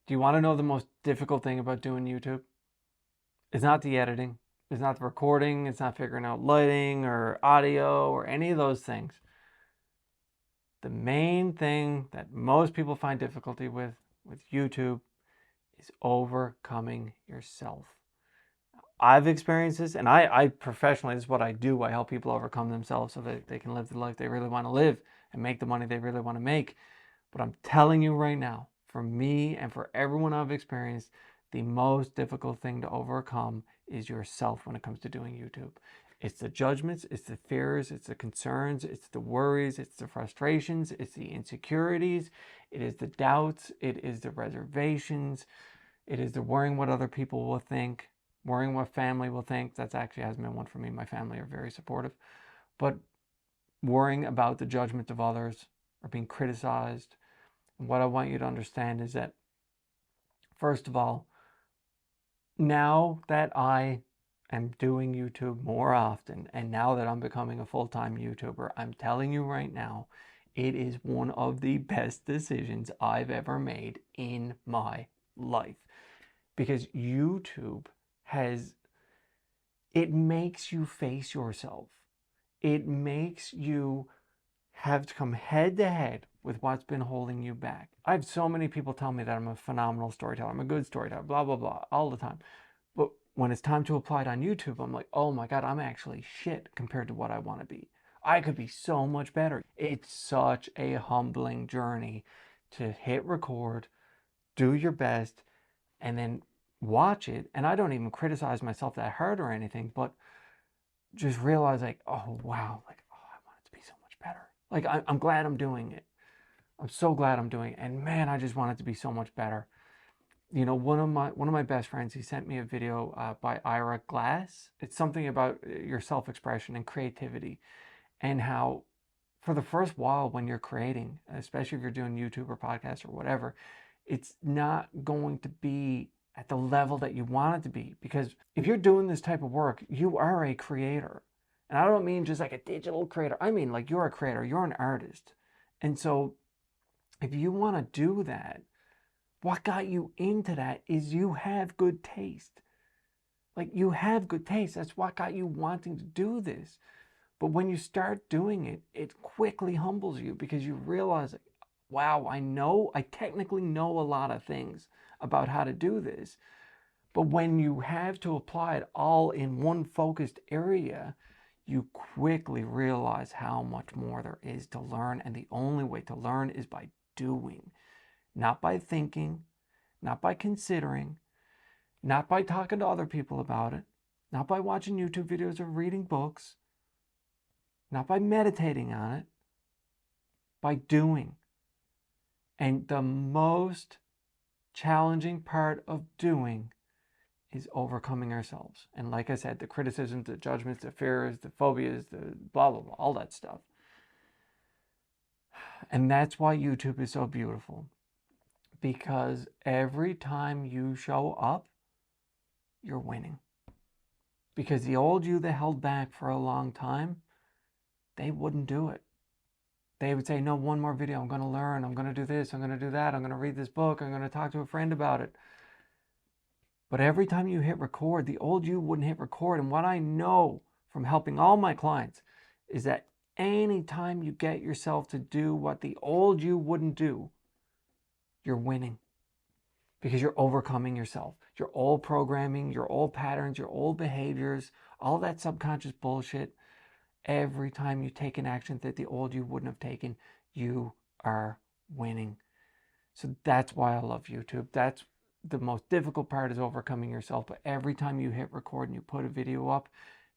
Do you want to know the most difficult thing about doing YouTube? It's not the editing, it's not the recording, it's not figuring out lighting or audio or any of those things. The main thing that most people find difficulty with YouTube is overcoming yourself. I've experienced this, and I professionally, this is what I do. I help people overcome themselves so that they can live the life they really want to live and make the money they really want to make. But I'm telling you right now, for me and for everyone I've experienced, the most difficult thing to overcome is yourself when it comes to doing YouTube. It's the judgments, it's the fears, it's the concerns, it's the worries, it's the frustrations, it's the insecurities, it is the doubts, it is the reservations, it is the worrying what other people will think, worrying what family will think. That's actually hasn't been one for me. My family are very supportive. But worrying about the judgment of others or being criticized. And what I want you to understand is that, first of all, now that I am doing YouTube more often, and now that I'm becoming a full-time YouTuber, I'm telling you right now, it is one of the best decisions I've ever made in my life. Because YouTube it makes you face yourself. It makes you have to come head to head with what's been holding you back. I have so many people tell me that I'm a phenomenal storyteller, I'm a good storyteller, blah, blah, blah, all the time. But when it's time to apply it on YouTube, I'm like, oh my God, I'm actually shit compared to what I want to be. I could be so much better. It's such a humbling journey to hit record, do your best, and then watch it. And I don't even criticize myself that hard or anything, but just realize like, oh wow, like, oh, I want it to be so much better. Like I'm glad I'm doing it. I'm so glad I'm doing it. And man, I just want it to be so much better. You know, one of my best friends, he sent me a video by Ira Glass. It's something about your self-expression and creativity, and how for the first while when you're creating, especially if you're doing YouTube or podcast or whatever, it's not going to be at the level that you want it to be. Because if you're doing this type of work, you are a creator. And I don't mean just like a digital creator. I mean like you're a creator, you're an artist. And so if you want to do that, what got you into that is you have good taste. Like you have good taste. That's what got you wanting to do this. But when you start doing it, it quickly humbles you because you realize, like, wow, I technically know a lot of things about how to do this. But when you have to apply it all in one focused area, you quickly realize how much more there is to learn. And the only way to learn is by doing, not by thinking, not by considering, not by talking to other people about it, not by watching YouTube videos or reading books, not by meditating on it, by doing. And the most challenging part of doing is overcoming ourselves. And like I said, the criticisms, the judgments, the fears, the phobias, the blah, blah, blah, all that stuff. And that's why YouTube is so beautiful. Because every time you show up, you're winning. Because the old you that held back for a long time, they wouldn't do it. They would say, no, one more video, I'm going to learn, I'm going to do this, I'm going to do that, I'm going to read this book, I'm going to talk to a friend about it. But every time you hit record, the old you wouldn't hit record. And what I know from helping all my clients is that anytime you get yourself to do what the old you wouldn't do, you're winning. Because you're overcoming yourself. Your old programming, your old patterns, your old behaviors, all that subconscious bullshit. Every time you take an action that the old you wouldn't have taken, you are winning. So that's why I love YouTube. That's the most difficult part, is overcoming yourself. But every time you hit record and you put a video up,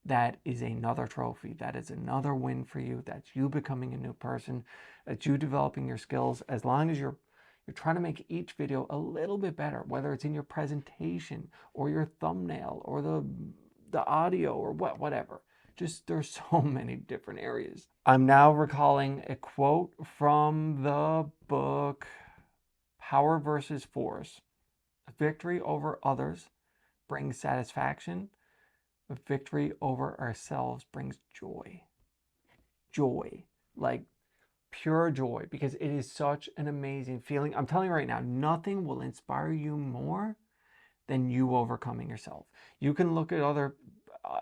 that is another trophy. That is another win for you. That's you becoming a new person. That's you developing your skills. As long as you're trying to make each video a little bit better, whether it's in your presentation or your thumbnail or the audio or whatever. Just there's so many different areas. I'm now recalling a quote from the book Power versus Force. Victory over others brings satisfaction, but victory over ourselves brings joy. Joy. Like pure joy, because it is such an amazing feeling. I'm telling you right now, nothing will inspire you more than you overcoming yourself. You can look at other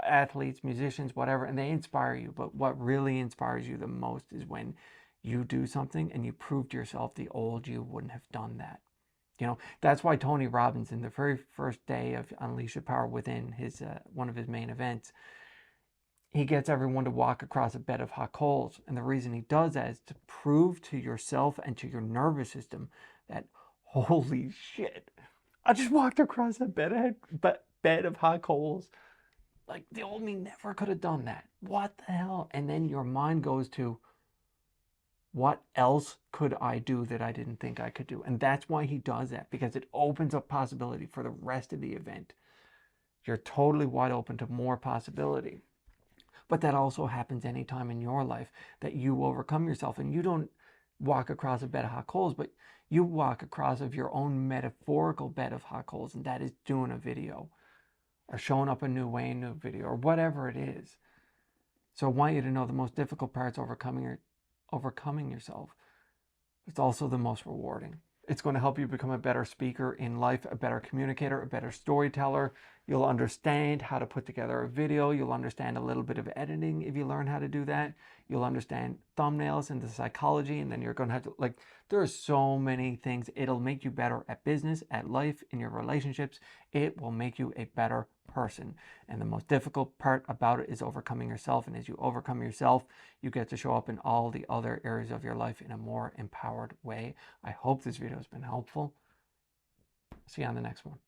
athletes, musicians, whatever, and they inspire you. But what really inspires you the most is when you do something and you prove to yourself the old you wouldn't have done that. You know, that's why Tony Robbins, in the very first day of Unleash Your Power Within, his one of his main events, he gets everyone to walk across a bed of hot coals. And the reason he does that is to prove to yourself and to your nervous system that, holy shit, I just walked across a bed of hot coals. Like, the old me never could have done that. What the hell? And then your mind goes to, what else could I do that I didn't think I could do? And that's why he does that, because it opens up possibility for the rest of the event. You're totally wide open to more possibility. But that also happens anytime in your life that you overcome yourself, and you don't walk across a bed of hot coals, but you walk across of your own metaphorical bed of hot coals, and that is doing a video or showing up a new way in a new video or whatever it is. So I want you to know the most difficult part's overcoming yourself. It's also the most rewarding. It's going to help you become a better speaker in life, a better communicator, a better storyteller. You'll understand how to put together a video. You'll understand a little bit of editing if you learn how to do that. You'll understand thumbnails and the psychology, and then you're going to have to, like, there are so many things. It'll make you better at business, at life, in your relationships. It will make you a better person. And the most difficult part about it is overcoming yourself. And as you overcome yourself, you get to show up in all the other areas of your life in a more empowered way. I hope this video has been helpful. See you on the next one.